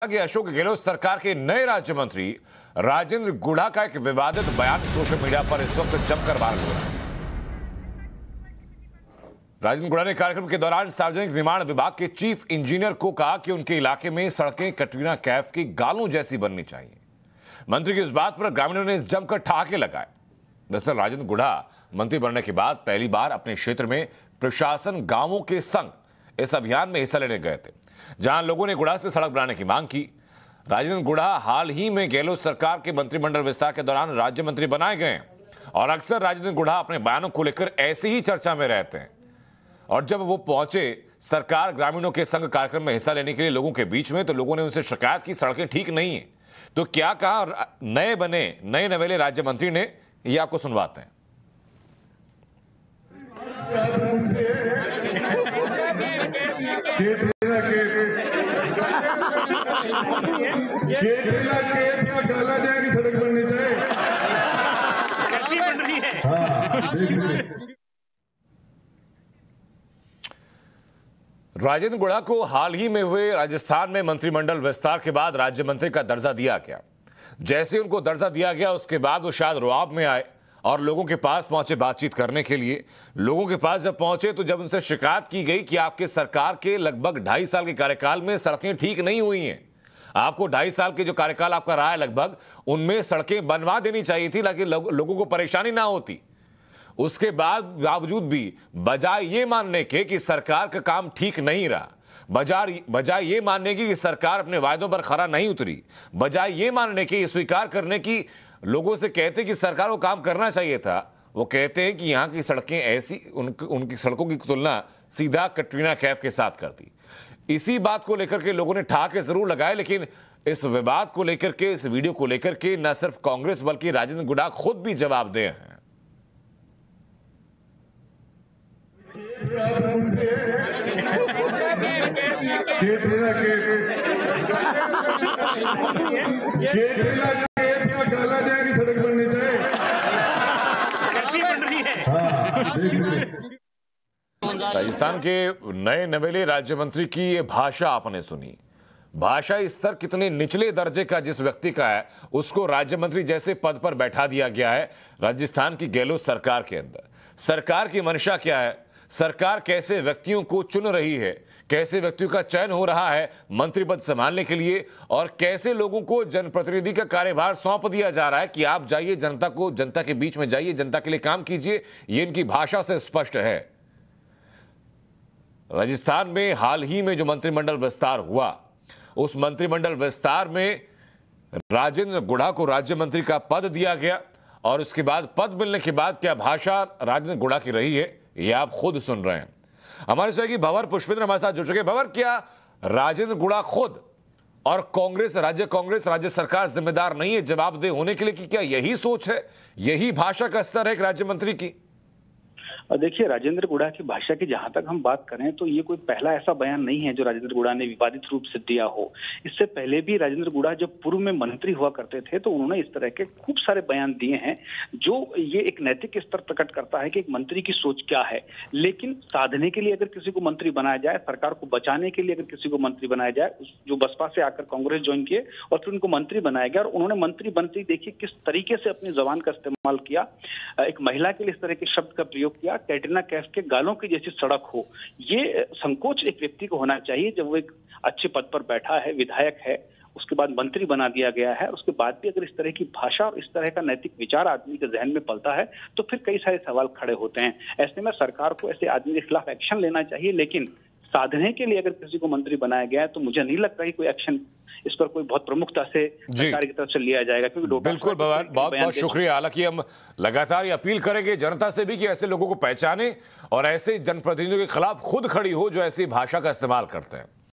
कि अशोक गहलोत सरकार के नए राज्य मंत्री राजेंद्र गुढ़ा का एक विवादित बयान सोशल मीडिया पर इस वक्त जमकर वायरल हो रहा है। राजेंद्र गुढ़ा ने कार्यक्रम के दौरान सार्वजनिक निर्माण विभाग के चीफ इंजीनियर को कहा कि उनके इलाके में सड़कें कटरीना कैफ की गालों जैसी बननी चाहिए। मंत्री की इस बात पर ग्रामीणों ने जमकर ठहाके लगाए। दरअसल राजेंद्र गुढ़ा मंत्री बनने के बाद पहली बार अपने क्षेत्र में प्रशासन गांवों के संग इस अभियान में हिस्सा लेने गए थे, जहां लोगों ने गुढ़ा से सड़क बनाने की मांग की। राजेंद्र गुढ़ा हाल ही में गहलोत सरकार के मंत्रिमंडल विस्तार के दौरान राज्य मंत्री बनाए गए और अक्सर राजेंद्र गुढ़ा अपने बयानों को लेकर ऐसे ही चर्चा में रहते हैं। और जब वो पहुंचे सरकार ग्रामीणों के संग कार्यक्रम में हिस्सा लेने के लिए लोगों के बीच में, तो लोगों ने उनसे शिकायत की सड़कें ठीक नहीं है। तो क्या कहा नए नवेले राज्य मंत्री ने, ये आपको सुनवाते हैं। गाला जाएगी सड़क बननी चाहिए। कैसी बन रही है? राजेंद्र गुढ़ा को हाल ही में हुए राजस्थान में मंत्रिमंडल विस्तार के बाद राज्य मंत्री का दर्जा दिया गया। जैसे उनको दर्जा दिया गया उसके बाद वो शायद रुआब में आए और लोगों के पास पहुंचे बातचीत करने के लिए। लोगों के पास जब पहुंचे तो जब उनसे शिकायत की गई कि आपके सरकार के लगभग 2.5 साल के कार्यकाल में सड़कें ठीक नहीं हुई हैं, आपको 2.5 साल के जो कार्यकाल आपका रहा है लगभग, उनमें सड़कें बनवा देनी चाहिए थी ताकि लोगों को परेशानी ना होती। उसके बावजूद भी बजाय ये मानने के कि सरकार का काम ठीक नहीं रहा, बजाय ये मानने की कि सरकार अपने वायदों पर खरा नहीं उतरी, बजाय ये मानने के स्वीकार करने की लोगों से कहते कि सरकार को काम करना चाहिए था, वो कहते हैं कि यहाँ की सड़कें ऐसी, उनकी सड़कों की तुलना सीधा कटरीना कैफ के साथ करती। इसी बात को लेकर के लोगों ने ठहाके जरूर लगाए, लेकिन इस विवाद को लेकर के, इस वीडियो को लेकर के न सिर्फ कांग्रेस बल्कि राजेंद्र गुढ़ा खुद भी जवाबदेह हैं। गाला जाएगी सड़क बननी चाहिए। कैसी बन रही है? राजस्थान के नए नवेले राज्य मंत्री की ये भाषा आपने सुनी। भाषा स्तर कितने निचले दर्जे का जिस व्यक्ति का है, उसको राज्य मंत्री जैसे पद पर बैठा दिया गया है राजस्थान की गहलोत सरकार के अंदर। सरकार की मंशा क्या है, सरकार कैसे व्यक्तियों को चुन रही है, कैसे व्यक्तियों का चयन हो रहा है मंत्री पद संभालने के लिए, और कैसे लोगों को जनप्रतिनिधि का कार्यभार सौंप दिया जा रहा है कि आप जाइए जनता के बीच में जाइए, जनता के लिए काम कीजिए, ये इनकी भाषा से स्पष्ट है। राजस्थान में हाल ही में जो मंत्रिमंडल विस्तार हुआ, उस मंत्रिमंडल विस्तार में राजेंद्र गुढ़ा को राज्य मंत्री का पद दिया गया और उसके बाद पद मिलने के बाद क्या भाषा राजेंद्र गुढ़ा की रही है, ये आप खुद सुन रहे हैं। हमारे सहयोगी भंवर पुष्पेंद्र हमारे साथ जुड़ चुके हैं। भंवर, क्या राजेंद्र गुढ़ा खुद और कांग्रेस राज्य सरकार जिम्मेदार नहीं है जवाबदेह होने के लिए, कि क्या यही सोच है, यही भाषा का स्तर है एक राज्य मंत्री की? देखिए, राजेंद्र गुढ़ा की भाषा की जहां तक हम बात करें तो ये कोई पहला ऐसा बयान नहीं है जो राजेंद्र गुढ़ा ने विवादित रूप से दिया हो। इससे पहले भी राजेंद्र गुढ़ा जब पूर्व में मंत्री हुआ करते थे तो उन्होंने इस तरह के खूब सारे बयान दिए हैं जो ये एक नैतिक स्तर प्रकट करता है कि एक मंत्री की सोच क्या है। लेकिन साधने के लिए अगर किसी को मंत्री बनाया जाए, सरकार को बचाने के लिए अगर किसी को मंत्री बनाया जाए, जो बसपा से आकर कांग्रेस ज्वाइन किए और फिर उनको मंत्री बनाया गया, और उन्होंने मंत्री बनते ही देखिए किस तरीके से अपनी जबान का इस्तेमाल किया। एक महिला के लिए इस तरह के शब्द का प्रयोग किया, कैटरीना कैफ के गालों की जैसी सड़क हो। ये संकोच एक व्यक्ति को होना चाहिए जब वो एक अच्छे पद पर बैठा है, विधायक है, उसके बाद मंत्री बना दिया गया है, उसके बाद भी अगर इस तरह की भाषा और इस तरह का नैतिक विचार आदमी के जहन में पलता है तो फिर कई सारे सवाल खड़े होते हैं। ऐसे में सरकार को ऐसे आदमी के खिलाफ एक्शन लेना चाहिए, लेकिन साधने के लिए अगर किसी को मंत्री बनाया गया है तो मुझे नहीं लगता कि कोई एक्शन इस पर कोई बहुत प्रमुखता से सरकार की तरफ से लिया जाएगा, क्योंकि बिल्कुल भंवर, बहुत बहुत शुक्रिया। हालांकि हम लगातार ये अपील करेंगे जनता से भी कि ऐसे लोगों को पहचाने और ऐसे जनप्रतिनिधियों के खिलाफ खुद खड़ी हो जो ऐसी भाषा का इस्तेमाल करते हैं।